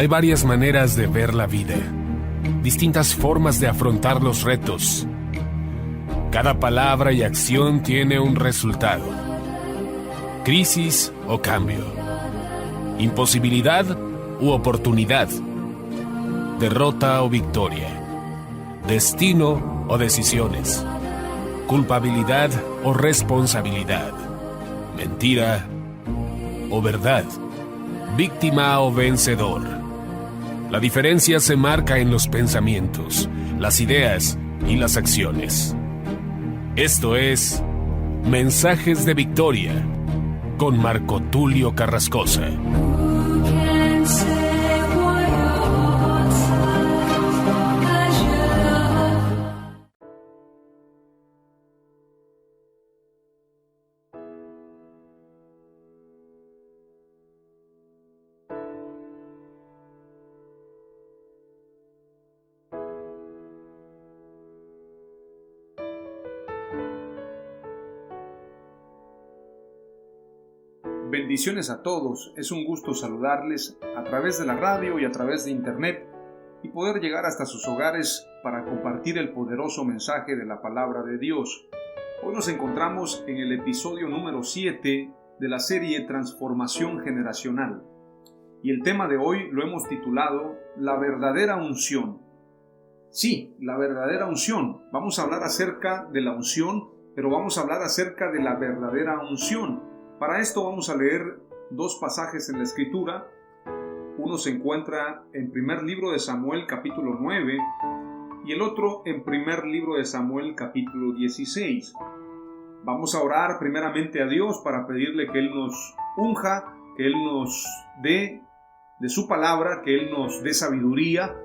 Hay varias maneras de ver la vida, distintas formas de afrontar los retos. Cada palabra y acción tiene un resultado. Crisis o cambio. Imposibilidad u oportunidad. Derrota o victoria. Destino o decisiones. Culpabilidad o responsabilidad. Mentira o verdad. Víctima o vencedor. La diferencia se marca en los pensamientos, las ideas y las acciones. Esto es Mensajes de Victoria con Marco Tulio Carrascosa. Bendiciones a todos, es un gusto saludarles a través de la radio y a través de internet y poder llegar hasta sus hogares para compartir el poderoso mensaje de la palabra de Dios. Hoy nos encontramos en el episodio número 7 de la serie Transformación Generacional y el tema de hoy lo hemos titulado La verdadera unción. Sí, la verdadera unción. Vamos a hablar acerca de la unción, pero vamos a hablar acerca de la verdadera unción. Para esto vamos a leer dos pasajes en la Escritura. Uno se encuentra en primer libro de Samuel capítulo 9 y el otro en primer libro de Samuel capítulo 16. Vamos a orar primeramente a Dios para pedirle que Él nos unja, que Él nos dé de su palabra, que Él nos dé sabiduría,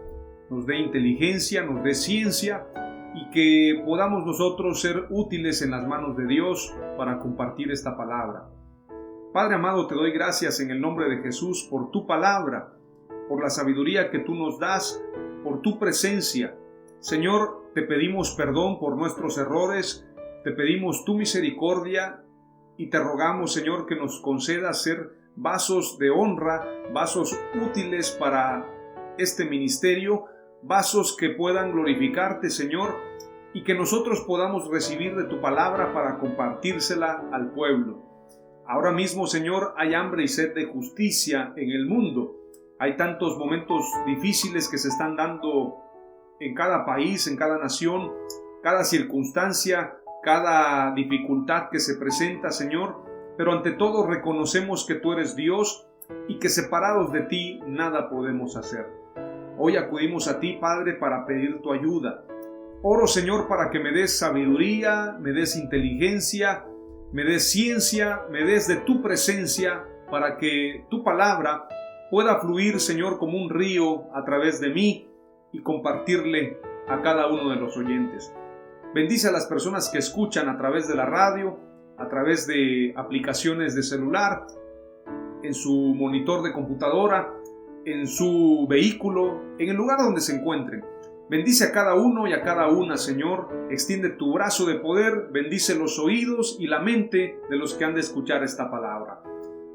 nos dé inteligencia, nos dé ciencia y que podamos nosotros ser útiles en las manos de Dios para compartir esta palabra. Padre amado, te doy gracias en el nombre de Jesús por tu palabra, por la sabiduría que tú nos das, por tu presencia. Señor, te pedimos perdón por nuestros errores, te pedimos tu misericordia y te rogamos, Señor, que nos concedas ser vasos de honra, vasos útiles para este ministerio, vasos que puedan glorificarte, Señor, y que nosotros podamos recibir de tu palabra para compartírsela al pueblo. Ahora mismo, Señor, hay hambre y sed de justicia en el mundo. Hay tantos momentos difíciles que se están dando en cada país, en cada nación, cada circunstancia, cada dificultad que se presenta, Señor. Pero ante todo reconocemos que tú eres Dios y que separados de ti nada podemos hacer. Hoy acudimos a ti, Padre, para pedir tu ayuda. Oro, Señor, para que me des sabiduría, me des inteligencia, me des ciencia, me des de tu presencia para que tu palabra pueda fluir, Señor, como un río a través de mí y compartirle a cada uno de los oyentes. Bendice a las personas que escuchan a través de la radio, a través de aplicaciones de celular, en su monitor de computadora, en su vehículo, en el lugar donde se encuentren. Bendice a cada uno y a cada una, Señor. Extiende tu brazo de poder, bendice los oídos y la mente de los que han de escuchar esta palabra.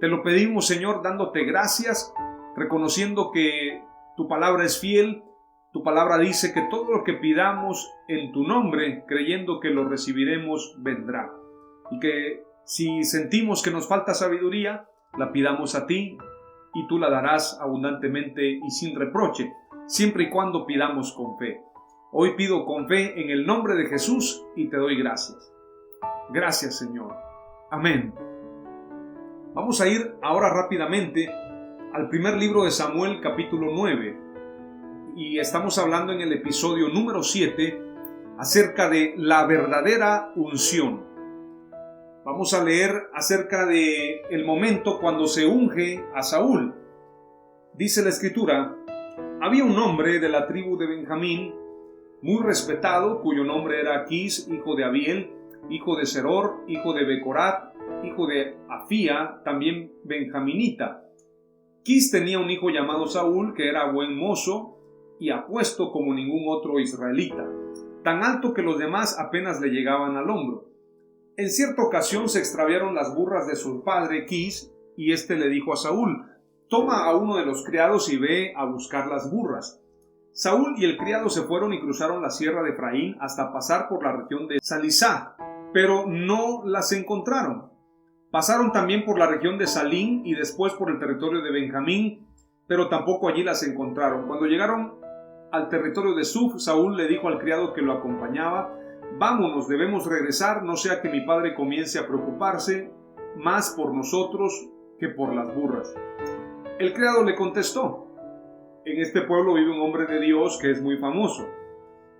Te lo pedimos, Señor, dándote gracias, reconociendo que tu palabra es fiel. Tu palabra dice que todo lo que pidamos en tu nombre, creyendo que lo recibiremos, vendrá. Y que si sentimos que nos falta sabiduría, la pidamos a ti y tú la darás abundantemente y sin reproche, siempre y cuando pidamos con fe. Hoy pido con fe en el nombre de Jesús y te doy gracias. Gracias, Señor. Amén. Vamos a ir ahora rápidamente al primer libro de Samuel, capítulo 9. Y estamos hablando en el episodio número 7 acerca de la verdadera unción. Vamos a leer acerca de el momento cuando se unge a Saúl. Dice la Escritura: había un hombre de la tribu de Benjamín, muy respetado, cuyo nombre era Aquís, hijo de Abiel, hijo de Seror, hijo de Becorat, hijo de Afía, también benjaminita. Aquís tenía un hijo llamado Saúl, que era buen mozo y apuesto como ningún otro israelita, tan alto que los demás apenas le llegaban al hombro. En cierta ocasión se extraviaron las burras de su padre Aquís, y éste le dijo a Saúl: toma a uno de los criados y ve a buscar las burras. Saúl y el criado se fueron y cruzaron la sierra de Efraín hasta pasar por la región de Salisá, pero no las encontraron. Pasaron también por la región de Salín y después por el territorio de Benjamín, pero tampoco allí las encontraron. Cuando llegaron al territorio de Suf, Saúl le dijo al criado que lo acompañaba: «Vámonos, debemos regresar, no sea que mi padre comience a preocuparse más por nosotros que por las burras». El criado le contestó: «En este pueblo vive un hombre de Dios que es muy famoso.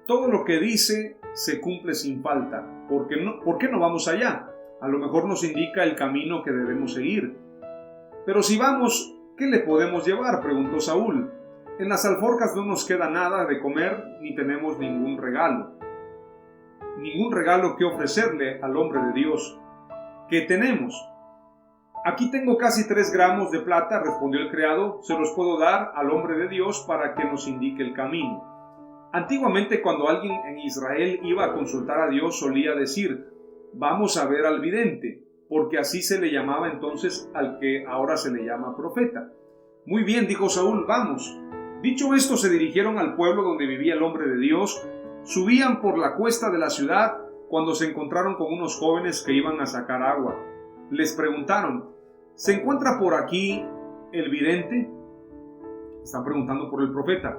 Todo lo que dice se cumple sin falta. ¿Por qué no vamos allá? A lo mejor nos indica el camino que debemos seguir». «Pero si vamos, ¿qué le podemos llevar?», preguntó Saúl. «En las alforjas no nos queda nada de comer ni tenemos ningún regalo que ofrecerle al hombre de Dios. ¿Qué tenemos?». «Aquí tengo casi 3 gramos de plata», respondió el criado. «Se los puedo dar al hombre de Dios para que nos indique el camino». Antiguamente, cuando alguien en Israel iba a consultar a Dios, solía decir: «Vamos a ver al vidente», porque así se le llamaba entonces al que ahora se le llama profeta. «Muy bien», dijo Saúl, «vamos». Dicho esto, se dirigieron al pueblo donde vivía el hombre de Dios. Subían por la cuesta de la ciudad cuando se encontraron con unos jóvenes que iban a sacar agua. Les preguntaron: «¿Se encuentra por aquí el vidente?». Están preguntando por el profeta.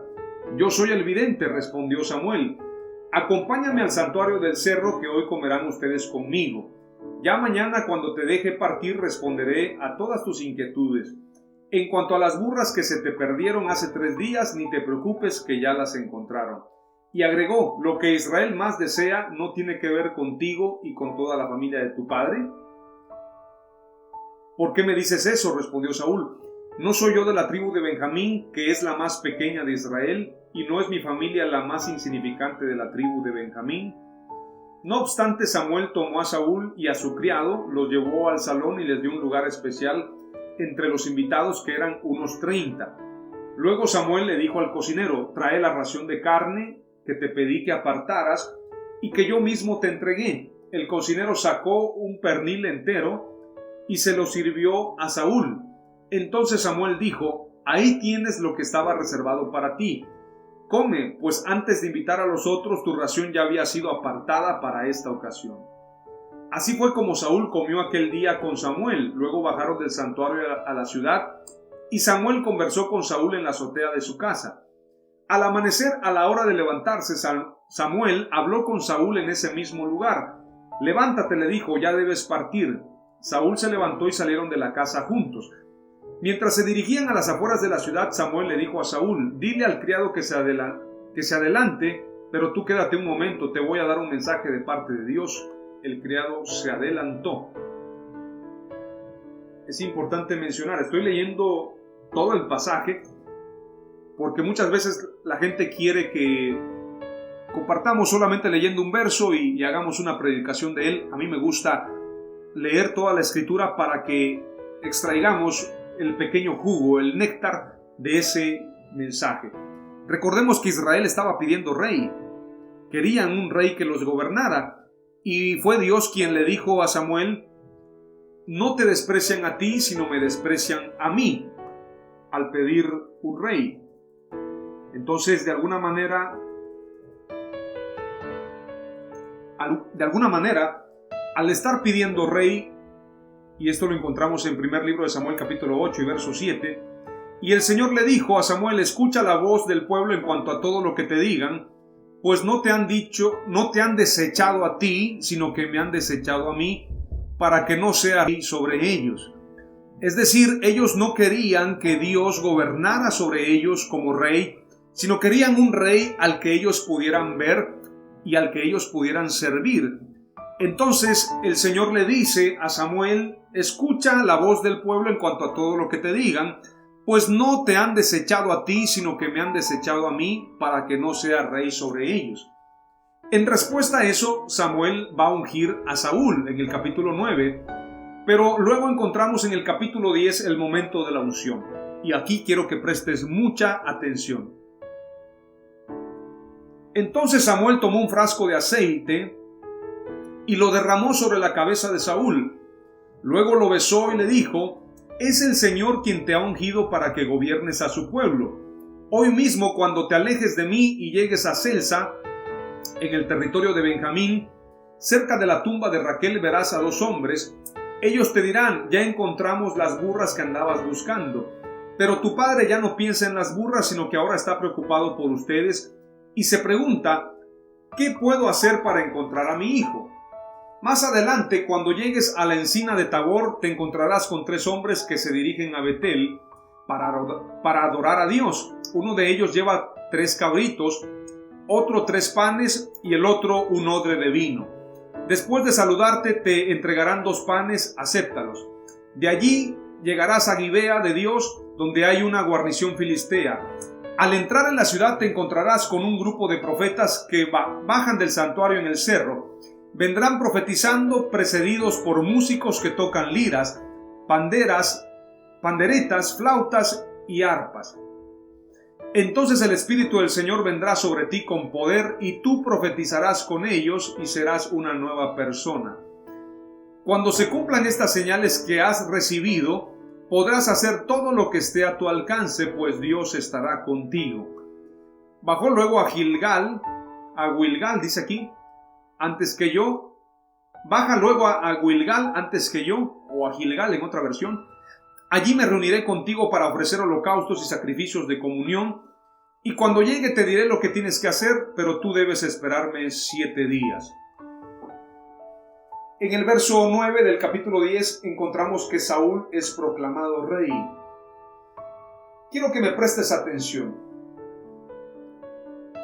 «Yo soy el vidente», respondió Samuel. «Acompáñame al santuario del cerro, que hoy comerán ustedes conmigo. Ya mañana, cuando te deje partir, responderé a todas tus inquietudes. En cuanto a las burras que se te perdieron hace 3 días, ni te preocupes, que ya las encontraron». Y agregó: «Lo que Israel más desea no tiene que ver contigo y con toda la familia de tu padre». «¿Por qué me dices eso?», respondió Saúl. «¿No soy yo de la tribu de Benjamín, que es la más pequeña de Israel, y no es mi familia la más insignificante de la tribu de Benjamín?». No obstante, Samuel tomó a Saúl y a su criado, los llevó al salón y les dio un lugar especial entre los invitados, que eran unos 30. Luego Samuel le dijo al cocinero: «Trae la ración de carne que te pedí que apartaras y que yo mismo te entregué». El cocinero sacó un pernil entero y se lo sirvió a Saúl. Entonces Samuel dijo: «Ahí tienes lo que estaba reservado para ti. Come, pues antes de invitar a los otros, tu ración ya había sido apartada para esta ocasión». Así fue como Saúl comió aquel día con Samuel. Luego bajaron del santuario a la ciudad y Samuel conversó con Saúl en la azotea de su casa. Al amanecer, a la hora de levantarse, Samuel habló con Saúl en ese mismo lugar. «Levántate», le dijo, «ya debes partir». Saúl se levantó y salieron de la casa juntos. Mientras se dirigían a las afueras de la ciudad, Samuel le dijo a Saúl: «Dile al criado que se adelante, pero tú quédate un momento, te voy a dar un mensaje de parte de Dios». El criado se adelantó. Es importante mencionar, estoy leyendo todo el pasaje porque muchas veces la gente quiere que compartamos solamente leyendo un verso y hagamos una predicación de él. A mí me gusta leer toda la escritura para que extraigamos el pequeño jugo, el néctar de ese mensaje. Recordemos que Israel estaba pidiendo rey. Querían un rey que los gobernara. Y fue Dios quien le dijo a Samuel: «No te desprecian a ti, sino me desprecian a mí», al pedir un rey. Entonces, de alguna manera, al estar pidiendo rey, y esto lo encontramos en primer libro de Samuel capítulo 8 y verso 7, y el Señor le dijo a Samuel: «Escucha la voz del pueblo en cuanto a todo lo que te digan, pues no te han desechado a ti, sino que me han desechado a mí, para que no sea rey sobre ellos». Es decir, ellos no querían que Dios gobernara sobre ellos como rey, sino querían un rey al que ellos pudieran ver y al que ellos pudieran servir. Entonces el Señor le dice a Samuel: «Escucha la voz del pueblo en cuanto a todo lo que te digan, pues no te han desechado a ti, sino que me han desechado a mí, para que no sea rey sobre ellos». En respuesta a eso, Samuel va a ungir a Saúl en el capítulo 9, pero luego encontramos en el capítulo 10 el momento de la unción. Y aquí quiero que prestes mucha atención. Entonces Samuel tomó un frasco de aceite y lo derramó sobre la cabeza de Saúl. Luego lo besó y le dijo: Es el Señor quien te ha ungido para que gobiernes a su pueblo. Hoy mismo, cuando te alejes de mí y llegues a Celsa, en el territorio de Benjamín, cerca de la tumba de Raquel, verás a 2 hombres. Ellos te dirán: ya encontramos las burras que andabas buscando. Pero tu padre ya no piensa en las burras, sino que ahora está preocupado por ustedes y se pregunta: ¿qué puedo hacer para encontrar a mi hijo? Más adelante, cuando llegues a la encina de Tabor, te encontrarás con 3 hombres que se dirigen a Betel para adorar a Dios. Uno de ellos lleva 3 cabritos, otro 3 panes y el otro un odre de vino. Después de saludarte, te entregarán 2 panes, acéptalos. De allí llegarás a Gibea de Dios, donde hay una guarnición filistea. Al entrar en la ciudad te encontrarás con un grupo de profetas que bajan del santuario en el cerro. Vendrán profetizando, precedidos por músicos que tocan liras, panderetas, flautas y arpas. Entonces el Espíritu del Señor vendrá sobre ti con poder y tú profetizarás con ellos y serás una nueva persona. Cuando se cumplan estas señales que has recibido, podrás hacer todo lo que esté a tu alcance, pues Dios estará contigo. Bajó luego a Gilgal, dice aquí, antes que yo. Baja luego a Gilgal antes que yo, o a Gilgal en otra versión. Allí me reuniré contigo para ofrecer holocaustos y sacrificios de comunión, y cuando llegue te diré lo que tienes que hacer, pero tú debes esperarme 7 días. En el verso 9 del capítulo 10 encontramos que Saúl es proclamado rey. Quiero que me prestes atención.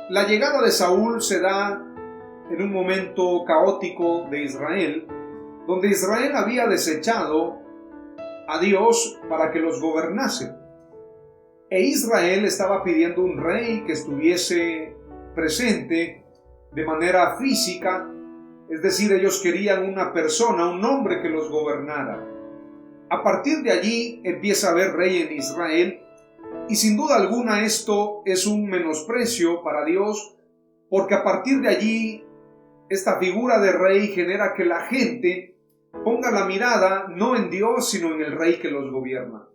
La llegada de Saúl se da en un momento caótico de Israel, donde Israel había desechado a Dios para que los gobernase. E Israel estaba pidiendo un rey que estuviese presente de manera física, es decir, ellos querían una persona, un hombre que los gobernara. A partir de allí empieza a haber rey en Israel, y sin duda alguna esto es un menosprecio para Dios, porque a partir de allí esta figura de rey genera que la gente ponga la mirada no en Dios, sino en el rey que los gobierna.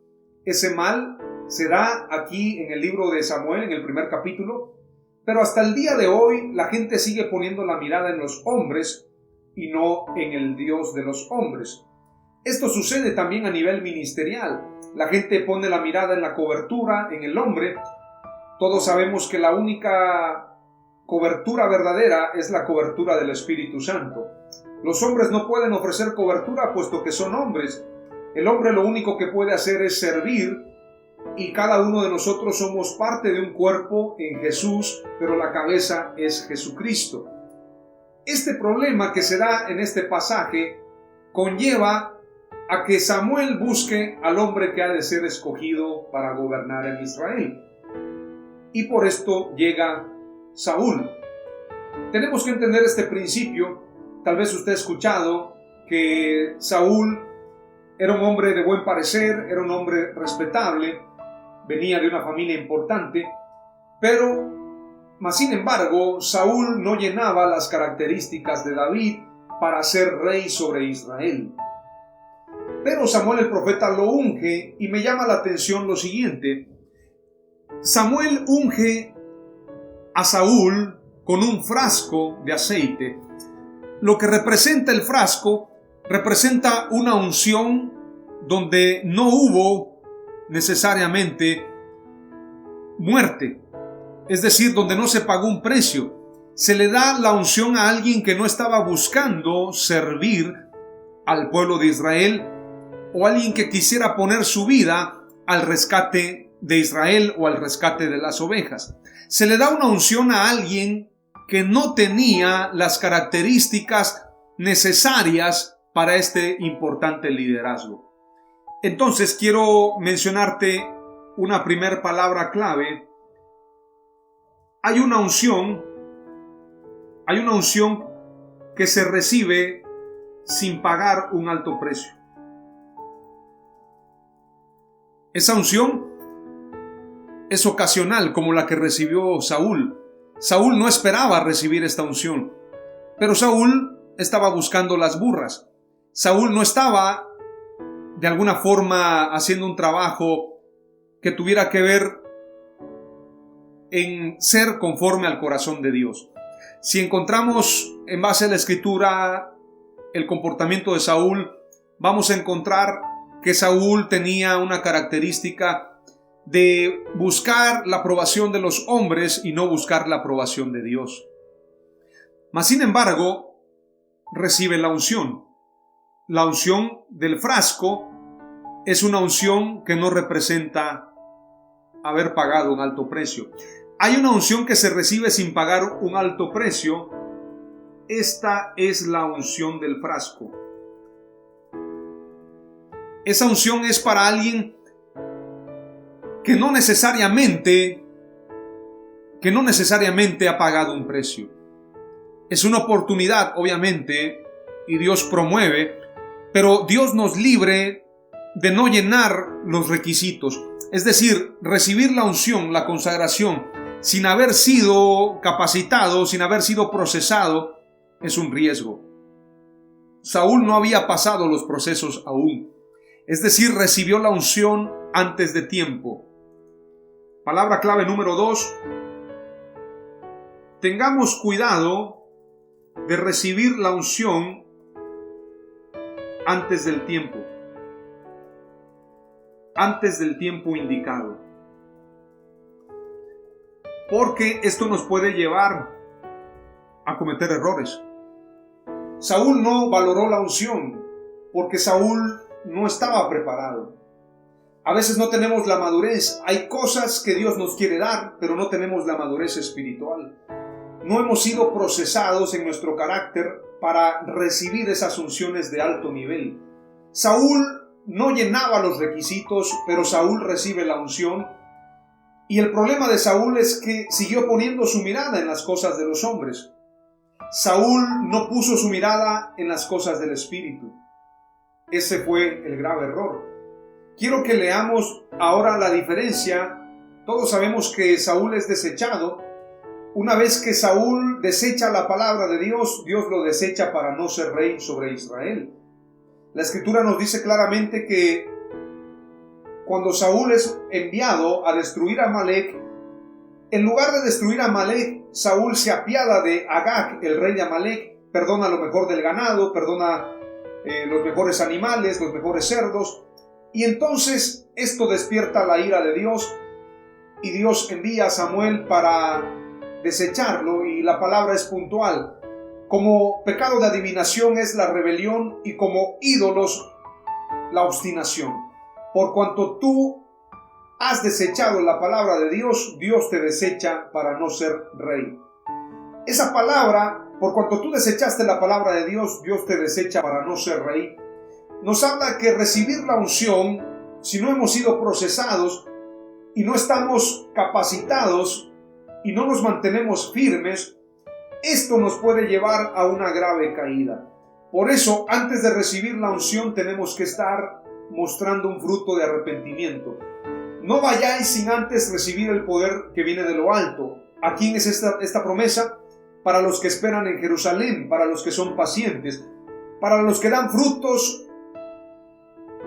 Ese mal se da aquí en el libro de Samuel, en el primer capítulo, pero hasta el día de hoy la gente sigue poniendo la mirada en los hombres y no en el Dios de los hombres. Esto sucede también a nivel ministerial. La gente pone la mirada en la cobertura, en el hombre. Todos sabemos que la única cobertura verdadera es la cobertura del Espíritu Santo. Los hombres no pueden ofrecer cobertura puesto que son hombres. El hombre lo único que puede hacer es servir, y cada uno de nosotros somos parte de un cuerpo en Jesús, pero la cabeza es Jesucristo. Este problema que se da en este pasaje conlleva a que Samuel busque al hombre que ha de ser escogido para gobernar en Israel. Y por esto llega Saúl. Tenemos que entender este principio. Tal vez usted ha escuchado que Saúl era un hombre de buen parecer, era un hombre respetable, venía de una familia importante, pero, sin embargo, Saúl no llenaba las características de David para ser rey sobre Israel. Pero Samuel el profeta lo unge, y me llama la atención lo siguiente. Samuel unge a Saúl con un frasco de aceite. Lo que representa el frasco representa una unción donde no hubo necesariamente muerte, es decir, donde no se pagó un precio. Se le da la unción a alguien que no estaba buscando servir al pueblo de Israel, o alguien que quisiera poner su vida al rescate de Israel o al rescate de las ovejas. Se le da una unción a alguien que no tenía las características necesarias para este importante liderazgo. Entonces quiero mencionarte una primer palabra clave. Hay una unción que se recibe sin pagar un alto precio. Esa unción es ocasional, como la que recibió Saúl. Saúl no esperaba recibir esta unción, pero Saúl estaba buscando las burras. Saúl no estaba de alguna forma haciendo un trabajo que tuviera que ver en ser conforme al corazón de Dios. Si encontramos en base a la Escritura el comportamiento de Saúl, vamos a encontrar que Saúl tenía una característica de buscar la aprobación de los hombres y no buscar la aprobación de Dios. Mas sin embargo, recibe la unción. La unción del frasco es una unción que no representa haber pagado un alto precio. Hay una unción que se recibe sin pagar un alto precio. Esta es la unción del frasco. Esa unción es para alguien que no necesariamente ha pagado un precio. Es una oportunidad, obviamente, y Dios promueve, pero Dios nos libre de no llenar los requisitos. Es decir, recibir la unción, la consagración, sin haber sido capacitado, sin haber sido procesado, es un riesgo. Saúl no había pasado los procesos aún. Es decir, recibió la unción antes de tiempo. Palabra clave número 2. Tengamos cuidado de recibir la unción antes del tiempo. Antes del tiempo indicado. Porque esto nos puede llevar a cometer errores. Saúl no valoró la unción porque Saúl no estaba preparado. A veces no tenemos la madurez. Hay cosas que Dios nos quiere dar, pero no tenemos la madurez espiritual. No hemos sido procesados en nuestro carácter para recibir esas unciones de alto nivel. Saúl no llenaba los requisitos, pero Saúl recibe la unción. Y el problema de Saúl es que siguió poniendo su mirada en las cosas de los hombres. Saúl no puso su mirada en las cosas del Espíritu. Ese fue el grave error. Quiero que leamos ahora la diferencia. Todos sabemos que Saúl es desechado. Una vez que Saúl desecha la palabra de Dios, Dios lo desecha para no ser rey sobre Israel. La Escritura nos dice claramente que cuando Saúl es enviado a destruir a Amalec, en lugar de destruir a Amalec, Saúl se apiada de Agag, el rey de Amalec, perdona lo mejor del ganado, perdona los mejores animales, los mejores cerdos, y entonces esto despierta la ira de Dios, y Dios envía a Samuel para desecharlo, y la palabra es puntual. Como pecado de adivinación es la rebelión, y como ídolos la obstinación. Por cuanto tú has desechado la palabra de Dios, Dios te desecha para no ser rey. Esa palabra, por cuanto tú desechaste la palabra de Dios, Dios te desecha para no ser rey, nos habla que recibir la unción, si no hemos sido procesados y no estamos capacitados y no nos mantenemos firmes, esto nos puede llevar a una grave caída. Por eso, antes de recibir la unción, tenemos que estar mostrando un fruto de arrepentimiento. No vayáis sin antes recibir el poder que viene de lo alto. ¿A quién es esta promesa? Para los que esperan en Jerusalén, para los que son pacientes, para los que dan frutos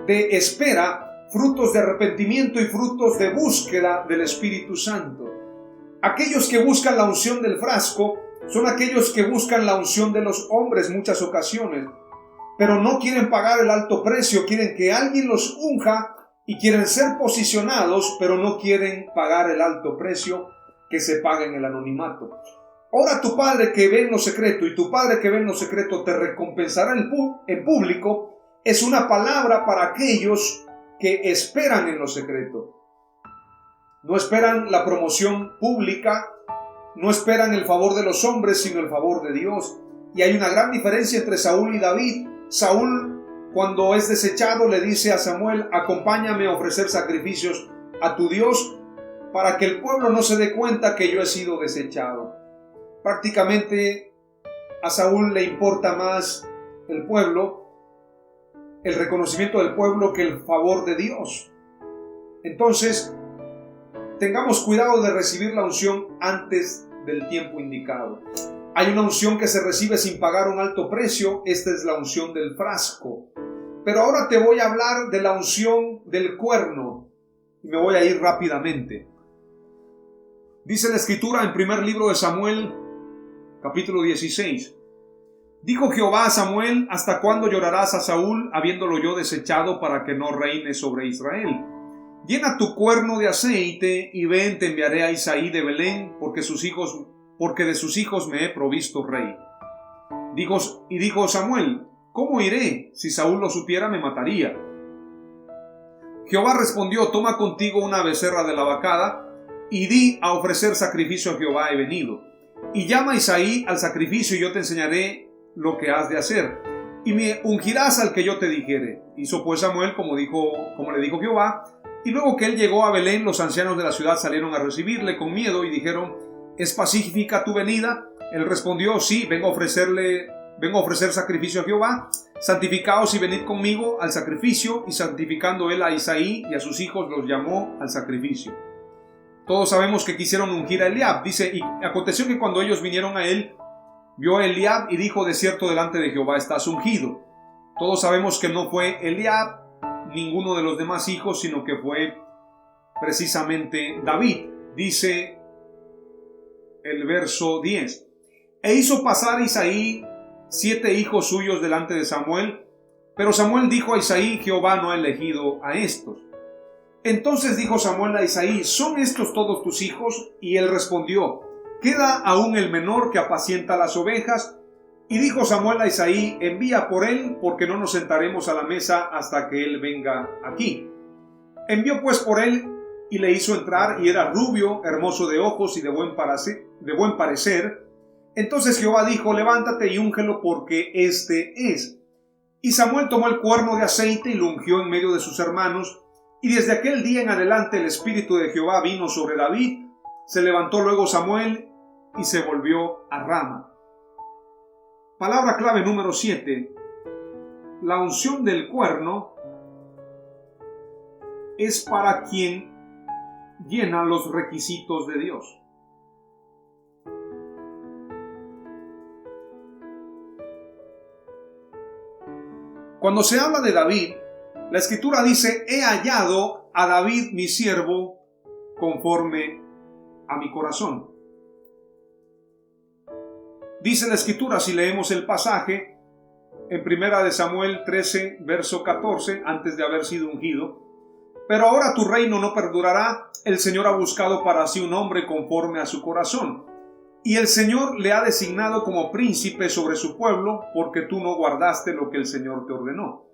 de espera, frutos de arrepentimiento y frutos de búsqueda del Espíritu Santo. Aquellos que buscan la unción del frasco son aquellos que buscan la unción de los hombres muchas ocasiones, pero no quieren pagar el alto precio, quieren que alguien los unja y quieren ser posicionados, pero no quieren pagar el alto precio que se paga en el anonimato. Ora tu Padre que ve en lo secreto, y tu Padre que ve en lo secreto te recompensará en público, es una palabra para aquellos que esperan en lo secreto. No esperan la promoción pública, no esperan el favor de los hombres, sino el favor de Dios. Y hay una gran diferencia entre Saúl y David. Saúl, cuando es desechado, le dice a Samuel: acompáñame a ofrecer sacrificios a tu Dios para que el pueblo no se dé cuenta que yo he sido desechado. Prácticamente a Saúl le importa más el pueblo, el reconocimiento del pueblo, que el favor de Dios. Entonces, tengamos cuidado de recibir la unción antes del tiempo indicado. Hay una unción que se recibe sin pagar un alto precio. Esta es la unción del frasco. Pero ahora te voy a hablar de la unción del cuerno y me voy a ir rápidamente. Dice la Escritura en primer libro de Samuel, capítulo 16. Dijo Jehová a Samuel: ¿hasta cuándo llorarás a Saúl, habiéndolo yo desechado, para que no reine sobre Israel? Llena tu cuerno de aceite y ven, te enviaré a Isaí de Belén, porque de sus hijos me he provisto rey. Dijo Samuel: ¿cómo iré? Si Saúl lo supiera, me mataría. Jehová respondió: toma contigo una becerra de la vacada y di: a ofrecer sacrificio a Jehová he venido. Y llama a Isaí al sacrificio y yo te enseñaré lo que has de hacer. Y me ungirás al que yo te dijere. Hizo pues Samuel como le dijo Jehová. Y luego que él llegó a Belén, los ancianos de la ciudad salieron a recibirle con miedo y dijeron: ¿es pacífica tu venida? Él respondió: sí, vengo a ofrecer sacrificio a Jehová. Santificaos y venid conmigo al sacrificio. Y santificando él a Isaí y a sus hijos, los llamó al sacrificio. Todos sabemos que quisieron ungir a Eliab. Dice: y aconteció que cuando ellos vinieron a él, vio a Eliab y dijo: de cierto delante de Jehová estás ungido. Todos sabemos que no fue Eliab ninguno de los demás hijos, sino que fue precisamente David. Dice el verso 10: e hizo pasar Isaí 7 hijos suyos delante de Samuel, pero Samuel dijo a Isaí: Jehová no ha elegido a estos. Entonces dijo Samuel a Isaí: ¿son estos todos tus hijos? Y él respondió: queda aún el menor que apacienta las ovejas. Y dijo Samuel a Isaí: envía por él, porque no nos sentaremos a la mesa hasta que él venga aquí. Envió pues por él y le hizo entrar, y era rubio, hermoso de ojos y de buen parecer. Entonces Jehová dijo: levántate y úngelo, porque este es. Y Samuel tomó el cuerno de aceite y lo ungió en medio de sus hermanos. Y desde aquel día en adelante el Espíritu de Jehová vino sobre David. Se levantó luego Samuel y se volvió a Rama. Palabra clave número 7. La unción del cuerno es para quien llena los requisitos de Dios. Cuando se habla de David, la Escritura dice: he hallado a David mi siervo conforme a mi corazón. Dice la Escritura, si leemos el pasaje en 1 Samuel 13, verso 14, antes de haber sido ungido: pero ahora tu reino no perdurará, el Señor ha buscado para sí un hombre conforme a su corazón, y el Señor le ha designado como príncipe sobre su pueblo, porque tú no guardaste lo que el Señor te ordenó.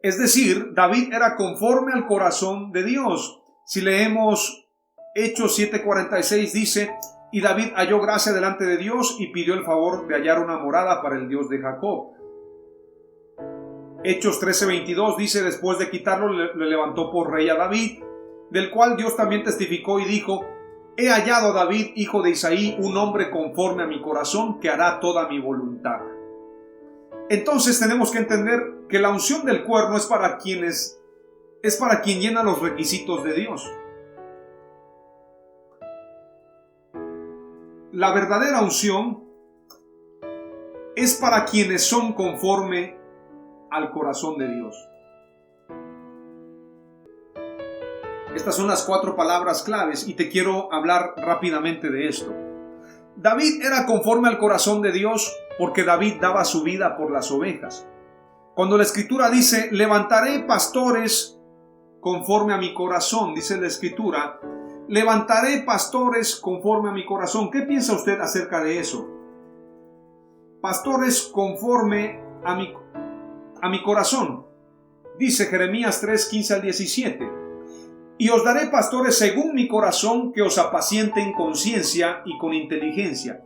Es decir, David era conforme al corazón de Dios. Si leemos Hechos 7:46, dice: y David halló gracia delante de Dios y pidió el favor de hallar una morada para el Dios de Jacob. Hechos 13:22 dice: después de quitarlo, le levantó por rey a David, del cual Dios también testificó y dijo: he hallado a David, hijo de Isaí, un hombre conforme a mi corazón, que hará toda mi voluntad. Entonces tenemos que entender que la unción del cuerno es para quien llena los requisitos de Dios. La verdadera unción es para quienes son conforme al corazón de Dios. Estas son las 4 palabras claves y te quiero hablar rápidamente de esto. David era conforme al corazón de Dios porque David daba su vida por las ovejas. Cuando la Escritura dice: levantaré pastores conforme a mi corazón, dice la Escritura: levantaré pastores conforme a mi corazón. ¿Qué piensa usted acerca de eso? Pastores conforme a mi corazón. Dice Jeremías 3, 15 al 17: y os daré pastores según mi corazón, que os apacienten con ciencia y con inteligencia.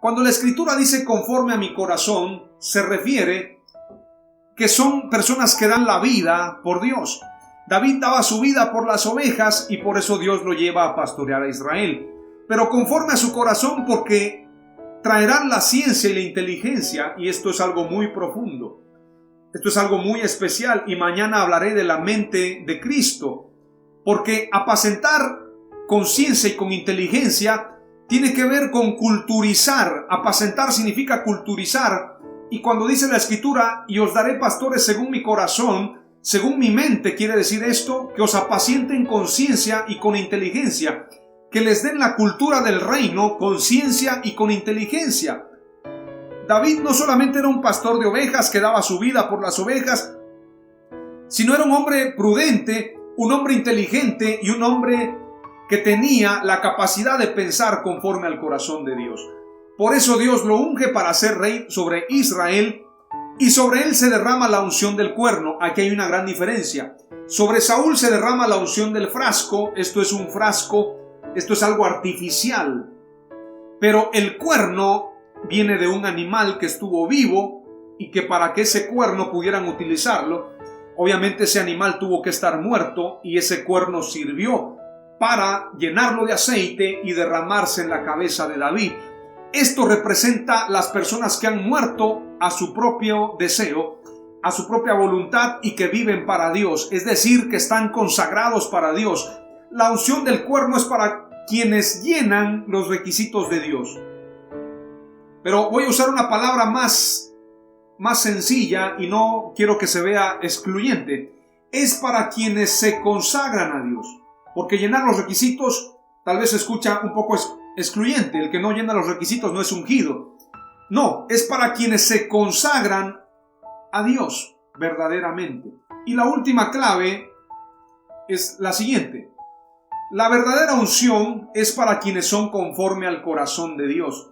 Cuando la Escritura dice conforme a mi corazón, se refiere que son personas que dan la vida por Dios. David daba su vida por las ovejas y por eso Dios lo lleva a pastorear a Israel. Pero conforme a su corazón, porque traerán la ciencia y la inteligencia, y esto es algo muy profundo. Esto es algo muy especial, y mañana hablaré de la mente de Cristo. Porque apacentar con ciencia y con inteligencia tiene que ver con culturizar. Apacentar significa culturizar, Y cuando dice la Escritura, y os daré pastores según mi corazón, según mi mente, quiere decir esto, que os apacienten con ciencia y con inteligencia, que les den la cultura del reino con ciencia y con inteligencia. David no solamente era un pastor de ovejas que daba su vida por las ovejas, sino era un hombre prudente, un hombre inteligente y un hombre que tenía la capacidad de pensar conforme al corazón de Dios. Por eso Dios lo unge para ser rey sobre Israel, y sobre él se derrama la unción del cuerno. Aquí hay una gran diferencia. Sobre Saúl se derrama la unción del frasco. Esto es un frasco, esto es algo artificial. Pero el cuerno viene de un animal que estuvo vivo y que para que ese cuerno pudieran utilizarlo, obviamente ese animal tuvo que estar muerto, y ese cuerno sirvió para llenarlo de aceite y derramarse en la cabeza de David. Esto representa las personas que han muerto a su propio deseo, a su propia voluntad, y que viven para Dios, es decir, que están consagrados para Dios. La unción del cuerno es para quienes llenan los requisitos de Dios. Pero voy a usar una palabra más sencilla y no quiero que se vea excluyente. Es para quienes se consagran a Dios, porque llenar los requisitos tal vez se escucha un poco excluyente. El que no llena los requisitos no es ungido. No, es para quienes se consagran a Dios verdaderamente. Y la última clave es la siguiente: la verdadera unción es para quienes son conforme al corazón de Dios,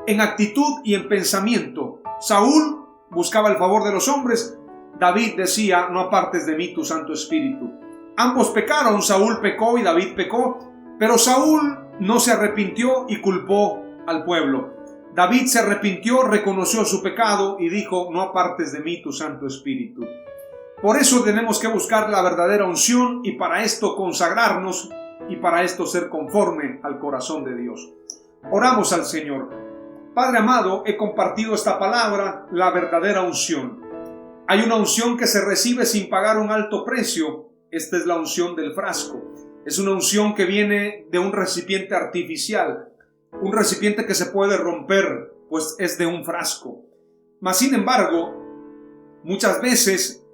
en actitud y en pensamiento. Saúl buscaba el favor de los hombres, David decía: no apartes de mí tu Santo Espíritu. Ambos pecaron, Saúl pecó y David pecó, pero Saúl no se arrepintió y culpó al pueblo. David se arrepintió, reconoció su pecado y dijo: no apartes de mí tu Santo Espíritu. Por eso tenemos que buscar la verdadera unción, y para esto consagrarnos, y para esto ser conforme al corazón de Dios. Oramos al Señor. Padre amado, he compartido esta palabra, la verdadera unción. Hay una unción que se recibe sin pagar un alto precio. Esta es la unción del frasco. Es una unción que viene de un recipiente artificial, un recipiente que se puede romper, pues es de un frasco. Mas sin embargo, muchas veces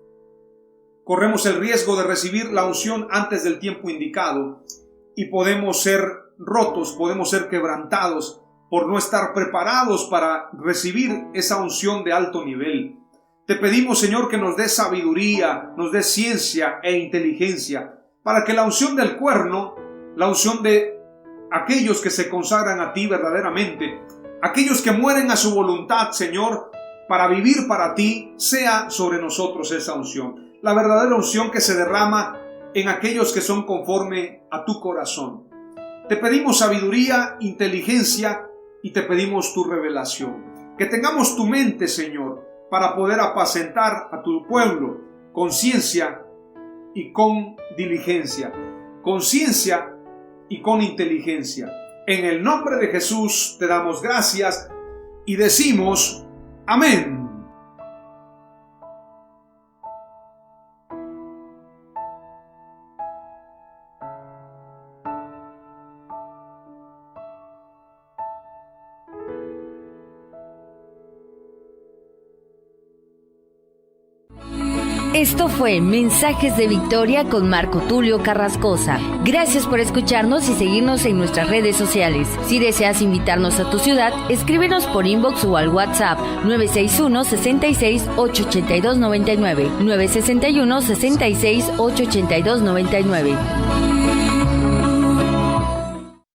corremos el riesgo de recibir la unción antes del tiempo indicado, y podemos ser rotos, podemos ser quebrantados por no estar preparados para recibir esa unción de alto nivel. Te pedimos, Señor, que nos des sabiduría, nos des ciencia e inteligencia, para que la unción del cuerno, la unción de aquellos que se consagran a ti verdaderamente, aquellos que mueren a su voluntad, Señor, para vivir para ti, sea sobre nosotros esa unción. La verdadera unción que se derrama en aquellos que son conforme a tu corazón. Te pedimos sabiduría, inteligencia, y te pedimos tu revelación. Que tengamos tu mente, Señor, para poder apacentar a tu pueblo con ciencia y con diligencia, con ciencia y con inteligencia. En el nombre de Jesús te damos gracias y decimos amén. Esto fue Mensajes de Victoria con Marco Tulio Carrascosa. Gracias por escucharnos y seguirnos en nuestras redes sociales. Si deseas invitarnos a tu ciudad, escríbenos por inbox o al WhatsApp 961-66-882-99, 961-66-882-99.